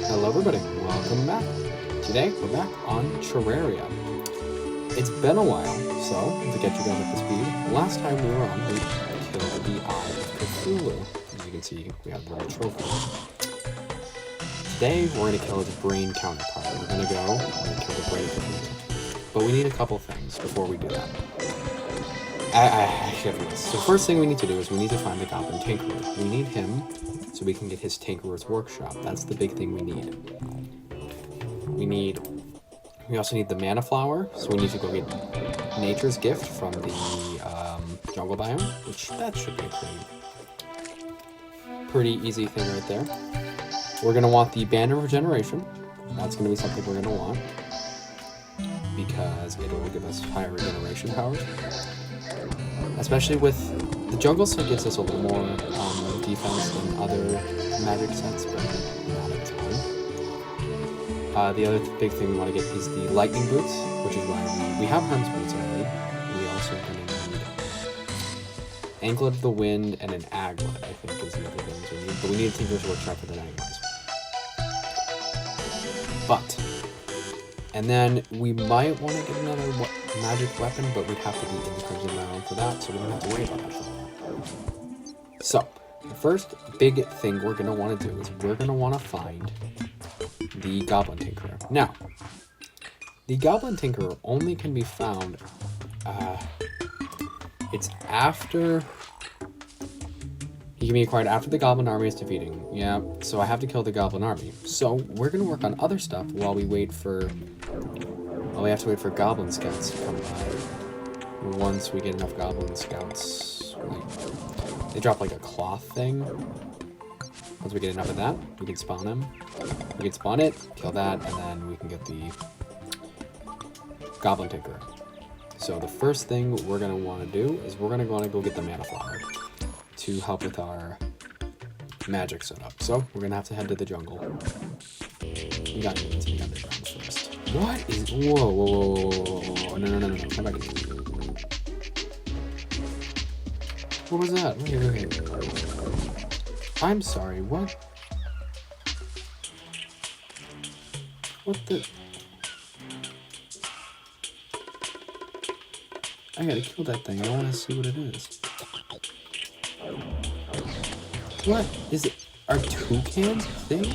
Hello everybody, welcome back. Today we're back on Terraria. It's been a while, so to get you guys up to speed, last time we were on, we killed the Eye of Cthulhu. As you can see, we have the little trophy. Today we're going to kill its brain counterpart. We're going to kill the Brain of Cthulhu. But we need a couple things before we do that. I should have this. So first thing we need to do is we need to find the Goblin Tinkerer. We need him so we can get his Tinkerer's Workshop. That's the big thing we need. We also need the Mana Flower, so we need to go get Nature's Gift from the jungle biome, which that should be a pretty easy thing right there. We're going to want the Band of Regeneration. That's going to be something we're going to want because it will give us higher regeneration powers. Especially with the jungle set gives us a little more defense than other magic sets, but not a ton. The other big thing we want to get is the lightning boots, which is why we have Herm's boots already. We also are going to need Anklet of the Wind and an Aglet, I think is the other things we need. But we need a Tinker's Workshop for that anyways. And then we might want to get another magic weapon, but we'd have to be in the Crimson Realm for that, so we don't have to worry about that for now. So, the first big thing we're going to want to do is we're going to want to find the Goblin Tinkerer. Now, the Goblin Tinkerer only can be found, it's after, he can be acquired after the Goblin Army is defeating. Yeah, so I have to kill the Goblin Army. So, we're going to work on other stuff while we wait for... Well, we have to wait for Goblin Scouts to come by. Once we get enough Goblin Scouts, they drop like a cloth thing. Once we get enough of that, we can spawn them. We can spawn it, kill that, and then we can get the Goblin Tinkerer. So the first thing we're going to want to do is we're going to want to go get the Mana Flower to help with our magic setup. So we're going to have to head to the jungle. We got to get into the underground first. What is... Whoa. No. Come back here. What was that? Wait. I'm sorry, what? What the... I gotta kill that thing. I wanna see what it is. What? Is it... Are toucans a thing?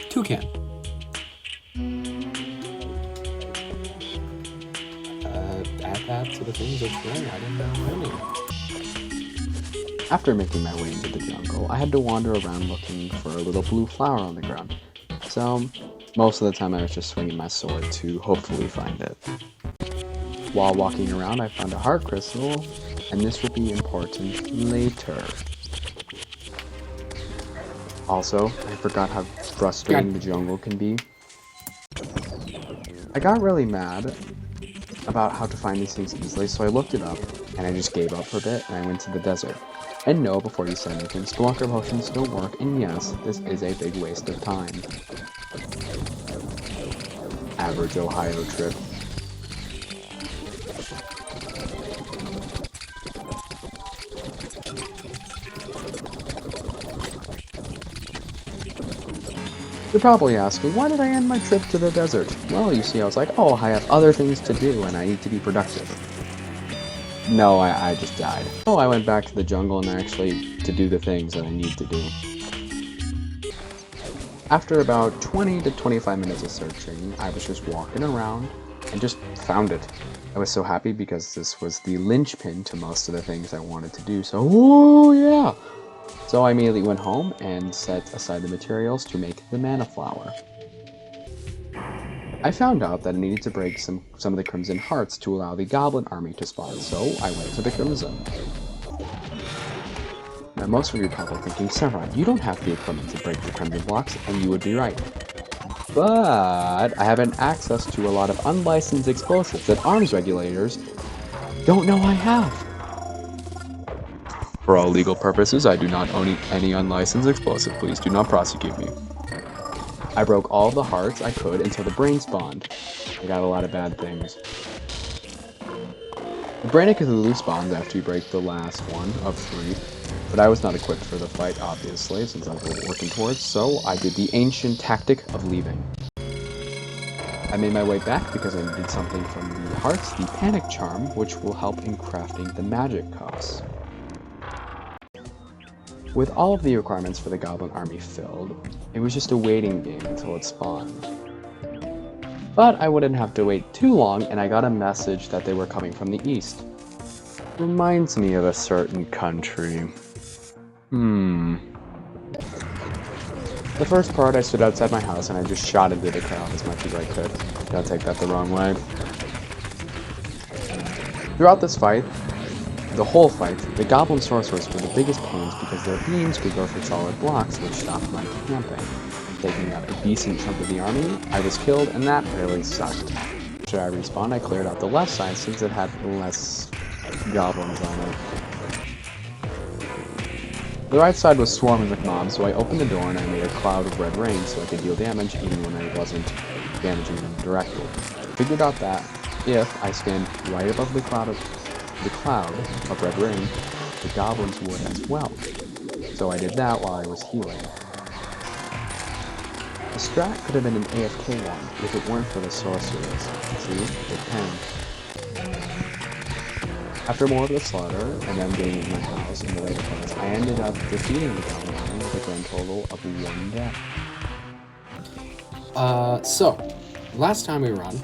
Toucan. Add that to the things that's right. I didn't know any. After making my way into the jungle, I had to wander around looking for a little blue flower on the ground. So, most of the time I was just swinging my sword to hopefully find it. While walking around, I found a heart crystal, and this will be important later. Also, I forgot how frustrating the jungle can be. I got really mad about how to find these things easily, so I looked it up, and I just gave up for a bit, and I went to the desert. And no, before you say anything, Spelunker potions don't work, and yes, this is a big waste of time. Average Ohio trip. You're probably asking, why did I end my trip to the desert? Well, you see, I was like, oh, I have other things to do and I need to be productive. No, I just died. Oh, I went back to the jungle and actually to do the things that I need to do. After about 20 to 25 minutes of searching, I was just walking around and just found it. I was so happy because this was the linchpin to most of the things I wanted to do, so, oh yeah! So I immediately went home and set aside the materials to make the Mana Flower. I found out that I needed to break some of the Crimson Hearts to allow the Goblin Army to spawn, so I went to the Crimson. Now most of you are probably thinking, Severon, you don't have the equipment to break the Crimson blocks, and you would be right. But I have access to a lot of unlicensed explosives that arms regulators don't know I have. For all legal purposes, I do not own any unlicensed explosive. Please do not prosecute me. I broke all the hearts I could until the brain spawned. I got a lot of bad things. The Brain of Cthulhu spawns after you break the last one of 3, but I was not equipped for the fight, obviously, since I was working towards, so I did the ancient tactic of leaving. I made my way back because I needed something from the hearts, the panic charm, which will help in crafting the magic cups. With all of the requirements for the goblin army filled, it was just a waiting game until it spawned. But I wouldn't have to wait too long, and I got a message that they were coming from the east. Reminds me of a certain country. The first part, I stood outside my house and I just shot into the crowd as much as I could. Don't take that the wrong way. Throughout this fight, the whole fight, the goblin sorcerers were the biggest pains because their beams could go for solid blocks, which stopped my camping. Taking out a decent chunk of the army, I was killed, and that really sucked. After I respawned, I cleared out the left side since it had less goblins on it. The right side was swarming with mobs, so I opened the door and I made a cloud of red rain so I could deal damage even when I wasn't damaging them directly. I figured out that if I stand right above the cloud of red rain, the goblins would as well. So I did that while I was healing. The strat could have been an AFK one if it weren't for the sorcerers. See, it can. After more of the slaughter, and then getting into my house in the later parts, I ended up defeating the goblin army with a grand total of 1 death. So, last time we were on,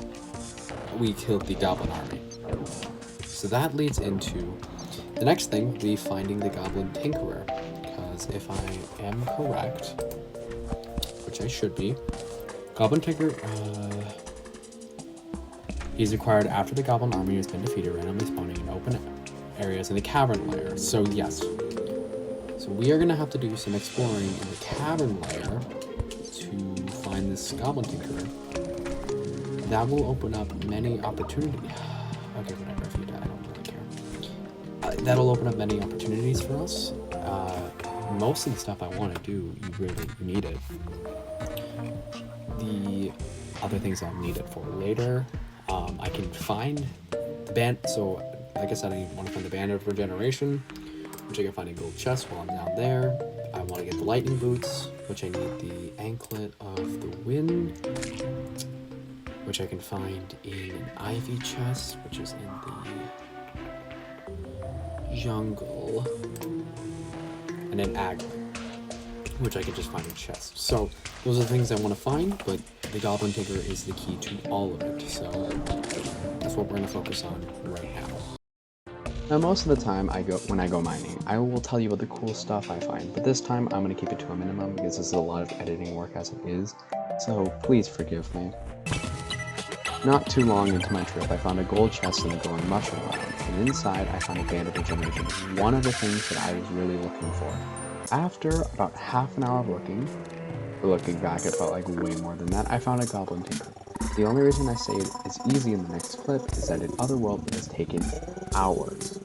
we killed the goblin army. So that leads into the next thing, we finding the goblin tinkerer. Because if I am correct, which I should be, goblin tinkerer, he's acquired after the goblin army has been defeated, randomly spawning in open areas in the cavern layer. So yes. So we are going to have to do some exploring in the cavern layer to find this goblin tinkerer. That will open up many opportunities. Okay, whatever, if you die, I don't really care. That'll open up many opportunities for us. Most of the stuff I want to do, you really need it. The other things I'll need it for later. I can find the band, so like I said, I want to find the Band of Regeneration, which I can find in gold chest while I'm down there. I want to get the lightning boots, which I need the anklet of the wind, which I can find in an ivy chest, which is in the jungle, and an aglet, which I can just find in chests. So those are the things I want to find, but the goblin tinkerer is the key to all of it, so that's what we're going to focus on right now. Now most of the time when I go mining, I will tell you about the cool stuff I find, but this time I'm going to keep it to a minimum because this is a lot of editing work as it is, so please forgive me. Not too long into my trip, I found a gold chest in a glowing mushroom biome, and inside I found a Band of Regeneration, one of the things that I was really looking for. After about half an hour of looking back, it felt like way more than that, I found a goblin tinker. The only reason I say it is easy in the next clip is that in Otherworld it has taken hours.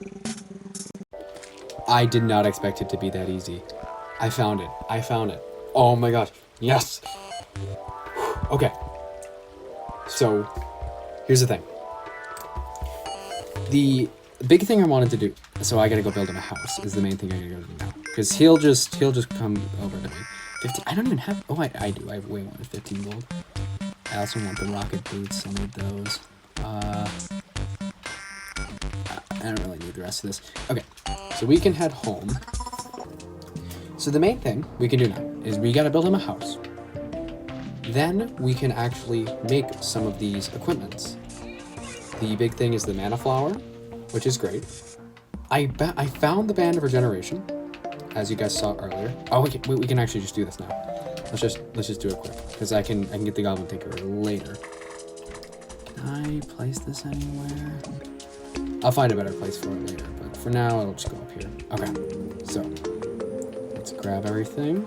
I did not expect it to be that easy. I found it. Oh my gosh, yes! Okay, so here's the thing. The big thing I wanted to do, so I gotta go build him a house, is the main thing I gotta go do now. Because he'll just come over to me. 15, I don't even have, oh I do, I have way more than 15 gold. I also want the rocket boots, I need those. I don't really need the rest of this. Okay, so we can head home. So the main thing we can do now is we gotta build him a house. Then we can actually make some of these equipments. The big thing is the mana flower, which is great. I found the Band of Regeneration, as you guys saw earlier. Oh, we can actually just do this now. Let's just do it quick, because I can get the goblin tinkerer later. Can I place this anywhere? I'll find a better place for it later, but for now it'll just go up here. Okay, so let's grab everything.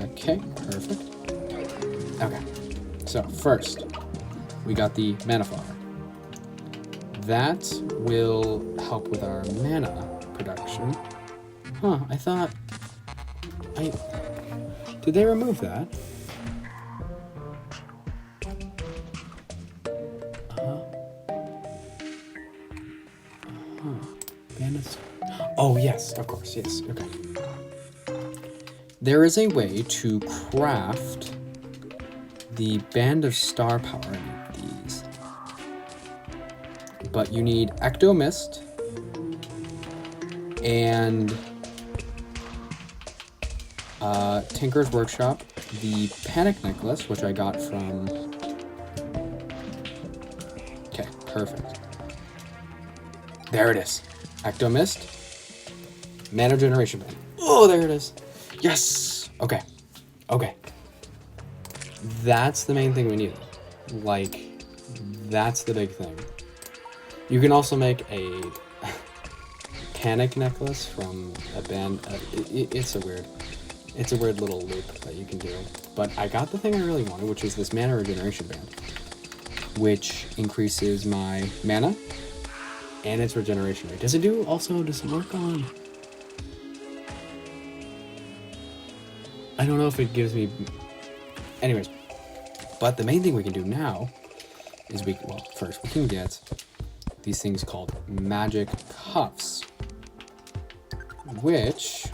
Okay, perfect. Okay, so first we got the mana flower. That will help with our mana production. Huh, did they remove that? Banister. Oh, yes, of course, yes, okay. There is a way to craft the Band of Star Power. I need these. But you need Ecto Mist and Tinker's Workshop, the Panic Necklace, which I got from... Okay, perfect. There it is. Ecto Mist. Mana Generation Band. Oh, there it is. Yes! Okay. Okay. That's the main thing we need. Like, that's the big thing. You can also make a Panic Necklace from a band. It's a weird little loop that you can do. But I got the thing I really wanted, which is this Mana Regeneration Band, which increases my mana and its regeneration rate. Does it work on... I don't know if it gives me... Anyways, but the main thing we can do now is first we can get these things called magic cuffs, which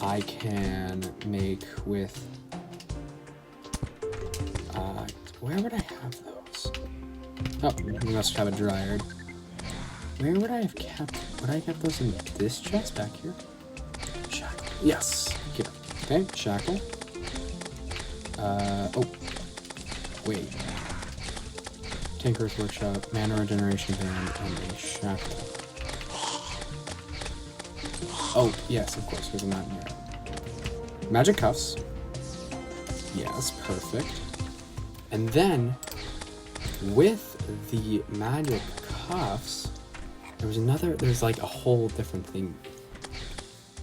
I can make with... where would I have those? Oh, we must have a dryer. Where would I have kept... Would I have kept those in this chest back here? Shackle. Yes. Here. Okay, shackle. Oh. Wait. Tinker's Workshop, Mana Regeneration Band, and a shackle. Oh, yes, of course, because I'm not here. Magic cuffs. Yes, perfect. And then, with the magic cuffs, there's like a whole different thing.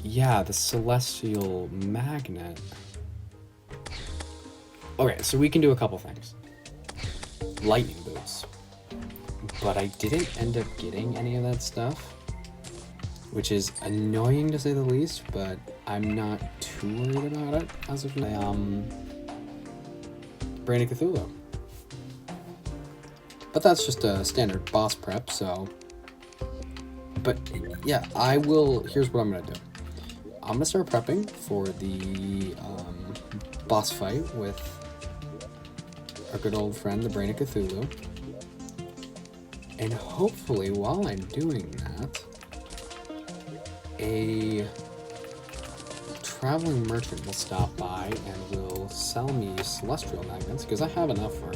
Yeah, the celestial magnet. Okay, so we can do a couple things. Lightning boots. But I didn't end up getting any of that stuff, which is annoying to say the least, but I'm not too worried about it as of now. Brain of Cthulhu. But that's just a standard boss prep, so... But, yeah, here's what I'm gonna do. I'm gonna start prepping for the boss fight with our good old friend, the Brain of Cthulhu. And hopefully, while I'm doing that, a traveling merchant will stop by and will sell me celestial magnets, because I have enough for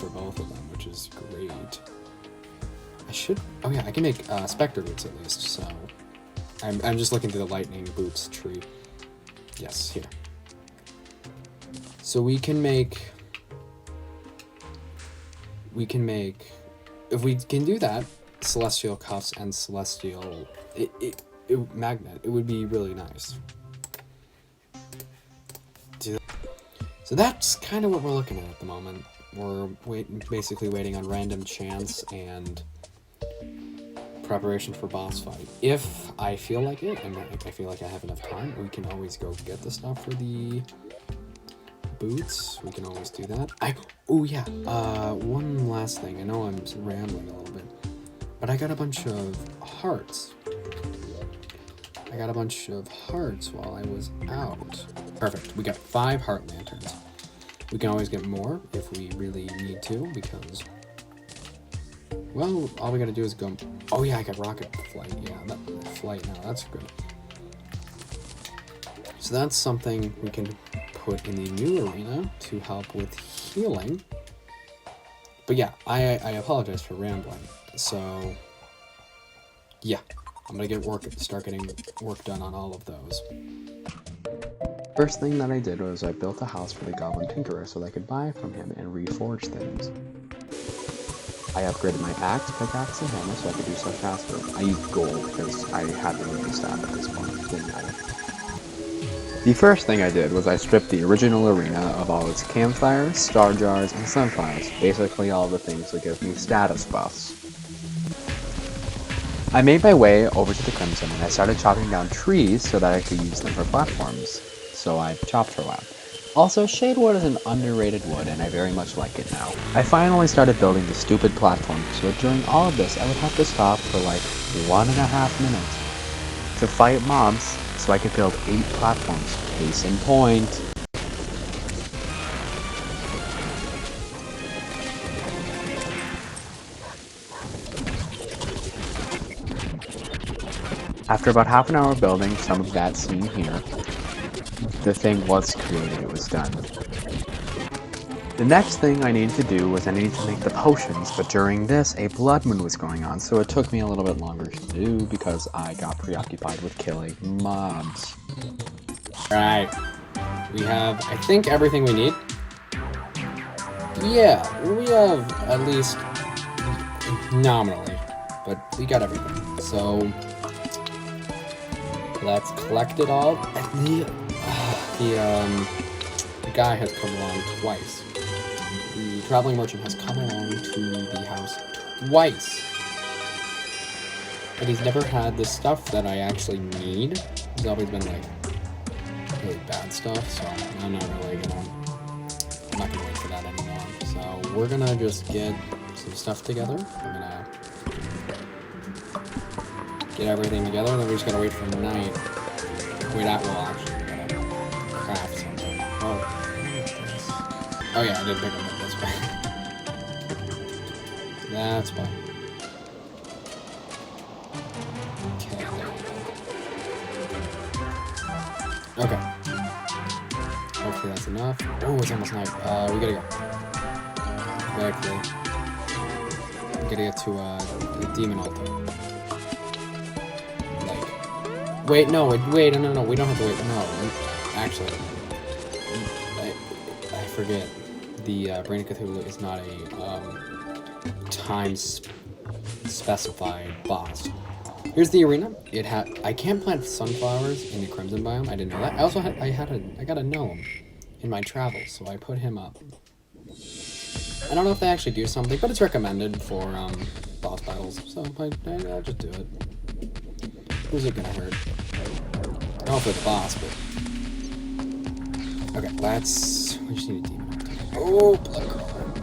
both of them, which is great. Oh yeah, I can make specter boots at least, so I'm just looking through the lightning boots tree. Yes, here. So we can make, if we can do that, celestial cuffs and celestial magnet, it would be really nice. So that's kind of what we're looking at the moment. We're basically waiting on random chance and preparation for boss fight. If I feel like it, and I feel like I have enough time, we can always go get the stuff for the boots. We can always do that. Oh yeah, one last thing. I know I'm rambling a little bit, but I got a bunch of hearts. While I was out. Perfect. We got 5 heart lanterns. We can always get more if we really need to, because, well, all we gotta do is go... Oh yeah, I got rocket flight. Yeah, flight now. That's good. So that's something we can put in the new arena to help with healing. But yeah, I apologize for rambling. So, yeah, I'm gonna start getting work done on all of those. First thing that I did was I built a house for the Goblin Tinkerer so that I could buy from him and reforge things. I upgraded my axe, pickaxe, and hammer so I could do stuff faster. I used gold because I had the ruby staff at this point. It didn't matter. The first thing I did was I stripped the original arena of all its campfires, star jars, and sunflowers, basically all the things that give me status buffs. I made my way over to the Crimson and I started chopping down trees so that I could use them for platforms. So I chopped for a while. Also, shadewood is an underrated wood, and I very much like it now. I finally started building the stupid platform, so during all of this, I would have to stop for like 1.5 minutes to fight mobs, so I could build 8 platforms. Case in point. After about half an hour of building some of that scene here, the thing was created, it was done. The next thing I needed to do was I needed to make the potions, but during this, a blood moon was going on, so it took me a little bit longer to do because I got preoccupied with killing mobs. Alright, we have, I think, everything we need. Yeah, we have at least nominally, but we got everything. So let's collect it all. The guy has come along twice. The traveling merchant has come along to the house twice. But he's never had the stuff that I actually need. He's always been like really bad stuff, so I'm not gonna wait for that anymore. So we're gonna just get some stuff together. I'm gonna get everything together, and then we're just gonna wait for night. Wait, that will actually gotta craft something. Oh yeah, I did pick them up this way. That's why. Okay, there we go. Okay. Hopefully that's enough. Oh, it's almost night. We gotta go. Quickly. We gotta get to the demon altar. Like, wait, no, wait, no. We don't have to wait. No, actually, I forget. The Brain of Cthulhu is not a time specified boss. Here's the arena. I can't plant sunflowers in the Crimson biome. I didn't know that. I also I got a gnome in my travels, so I put him up. I don't know if they actually do something, but it's recommended for boss battles, so I'll just do it. Who's it gonna hurt? I don't know if it's boss, but okay. We just need a demon. Oh, blood crawler.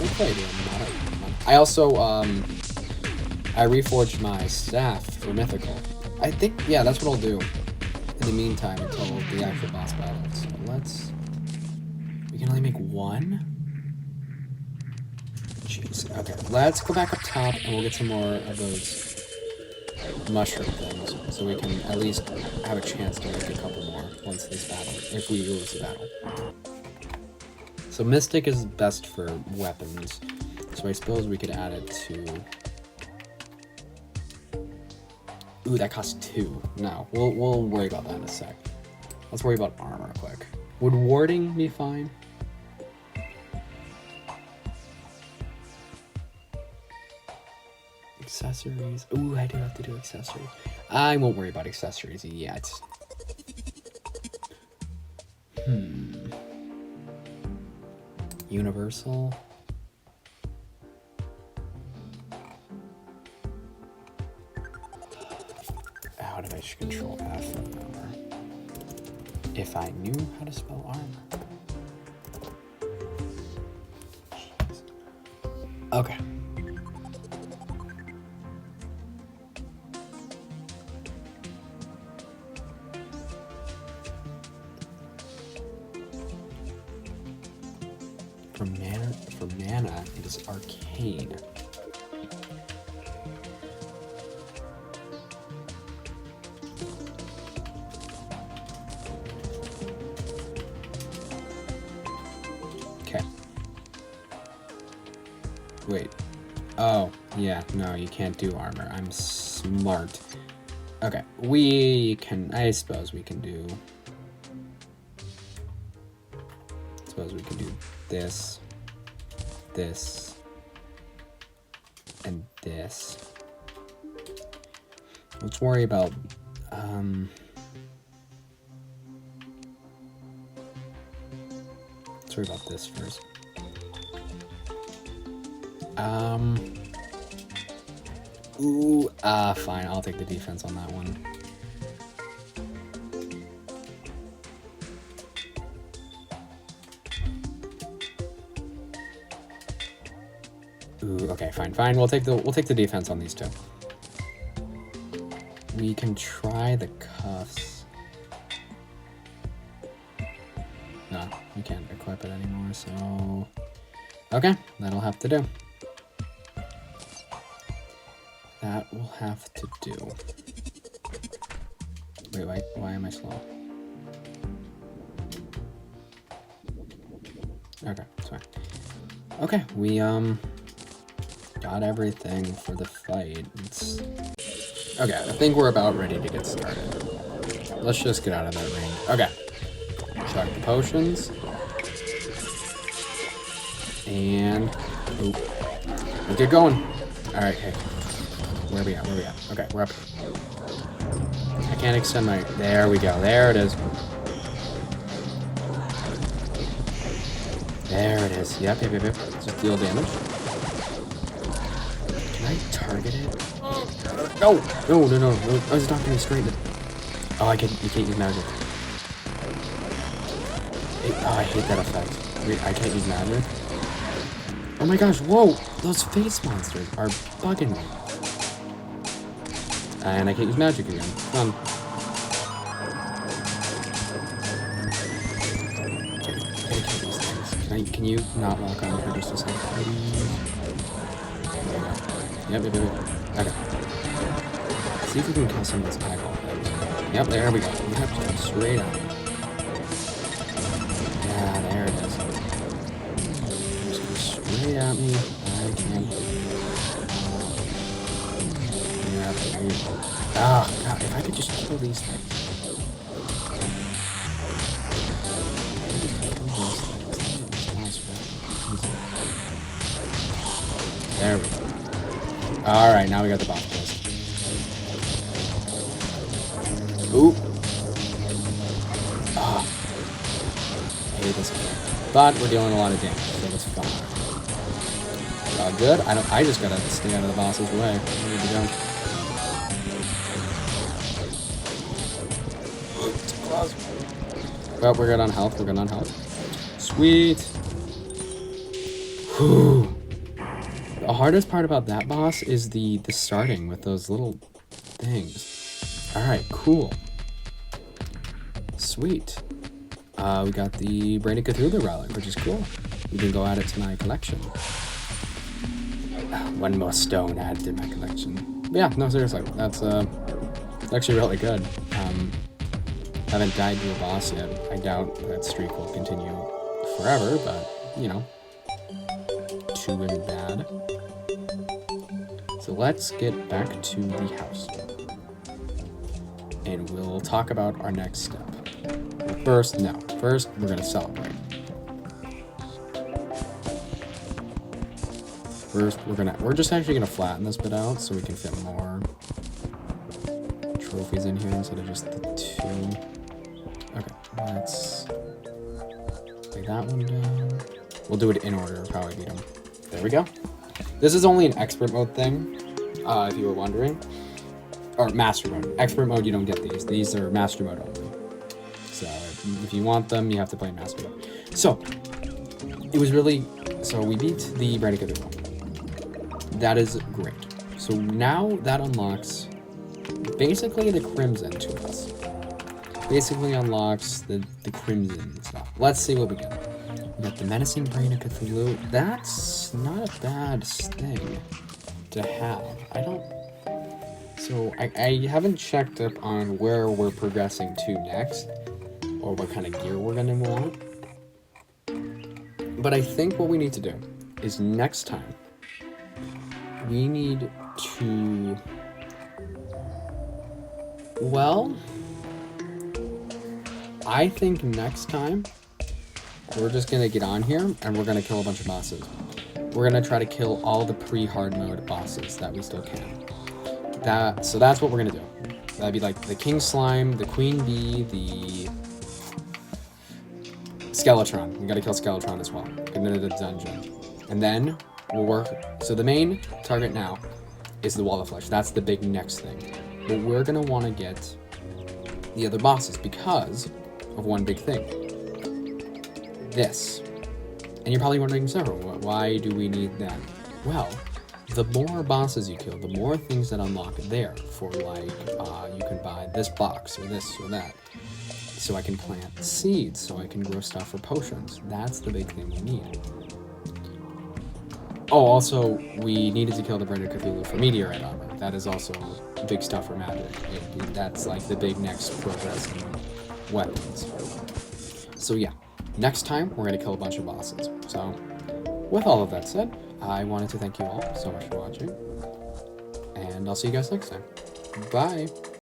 Okay, I also I reforged my staff for mythical. I think, yeah, that's what I'll do in the meantime until the actual boss battle. So we can only make one? Jeez, okay, let's go back up top and we'll get some more of those mushroom things so we can at least have a chance to make a couple more once this battle, if we lose the battle. So Mystic is best for weapons, so I suppose we could add it to... Ooh, that costs 2. No, we'll worry about that in a sec. Let's worry about armor quick. Would warding be fine? Accessories. Ooh, I do have to do accessories. I won't worry about accessories yet. Universal. How did I just control F for armor? If I knew how to spell armor. Jeez. Okay. For mana, it is arcane. Okay. Wait. Oh, yeah, no, you can't do armor. I'm smart. Okay, I suppose we can do this, and this. Let's worry about, let's worry about this first. Fine, I'll take the defense on that one. Ooh, okay, fine. We'll take the defense on these two. We can try the cuffs. No, we can't equip it anymore, so... Okay, that'll have to do. That will have to do. Wait, why am I slow? Okay, sorry. Okay, we, got everything for the fight. Okay, I think we're about ready to get started. Let's just get out of that ring. Okay. Chug the potions. And... Oop. Let's get going. Alright, hey. Where are we at? Okay, we're up here. I can't extend my... There we go. There it is. There it is. Yep. Just deal damage. Can I target it? No! No. I was not getting straight. Oh, you can't use magic. I hate that effect. Wait, I can't use magic? Oh my gosh, whoa! Those face monsters are bugging me. And I can't use magic again. Come on. Can you not lock on for just a second, please? Yep. Okay. See if we can kill some of this eyeball things. Yep, there we go. We have to go straight up. Yeah, there it is. Just go straight at me. I can't. Oh, God, if I could just kill these things. There we go. Alright, now we got the boss quest. Ooh. Oh. I hate this guy. But we're dealing a lot of damage, so that's fine. All good. I just gotta stay out of the boss's way. There we go. Well, we're good on health. Sweet. Whew. The hardest part about that boss is the starting with those little things. Alright, cool. Sweet. We got the Brain of Cthulhu relic, which is cool. We can go add it to my collection. One more stone added to my collection. But yeah, no, seriously. That's actually really good. Haven't died to a boss yet. I doubt that streak will continue forever, but, you know. Too bad. So let's get back to the house. And we'll talk about our next step. First, we're gonna celebrate. We're just actually gonna flatten this bit out so we can fit more trophies in here instead of just the 2. Okay, let's take that one down. We'll do it in order, probably beat them. There we go. This is only an expert mode thing, if you were wondering. Or master mode. Expert mode, you don't get these. These are master mode only. So if you want them, you have to play master mode. So, we beat the Brain of Cthulhu. That is great. So now that unlocks basically the Crimson to us. Basically unlocks the Crimson stuff. Let's see what we get. We got the Menacing Brain of Cthulhu. That's not a bad thing to have. So I haven't checked up on where we're progressing to next, or what kind of gear we're gonna want. But I think what we need to do is next time, we need to, well, I think next time, we're just gonna get on here and we're gonna kill a bunch of bosses. We're gonna try to kill all the pre-hard mode bosses that we still can. So that's what we're gonna do. That'd be like the King Slime, the Queen Bee, the Skeletron. We gotta kill Skeletron as well. Get into the dungeon. And then we'll work. So the main target now is the Wall of Flesh. That's the big next thing. But we're gonna wanna get the other bosses because of one big thing. This. And you're probably wondering, Sarah, why do we need that? Well, the more bosses you kill, the more things that unlock there for, like, you can buy this box or this or that. So I can plant seeds, so I can grow stuff for potions. That's the big thing we need. Oh, also, we needed to kill the Brain of Cthulhu for meteorite armor. That is also big stuff for magic. That's like the big next progress in weapons. So yeah, next time we're going to kill a bunch of bosses. So with all of that said, I wanted to thank you all so much for watching. And I'll see you guys next time. Bye!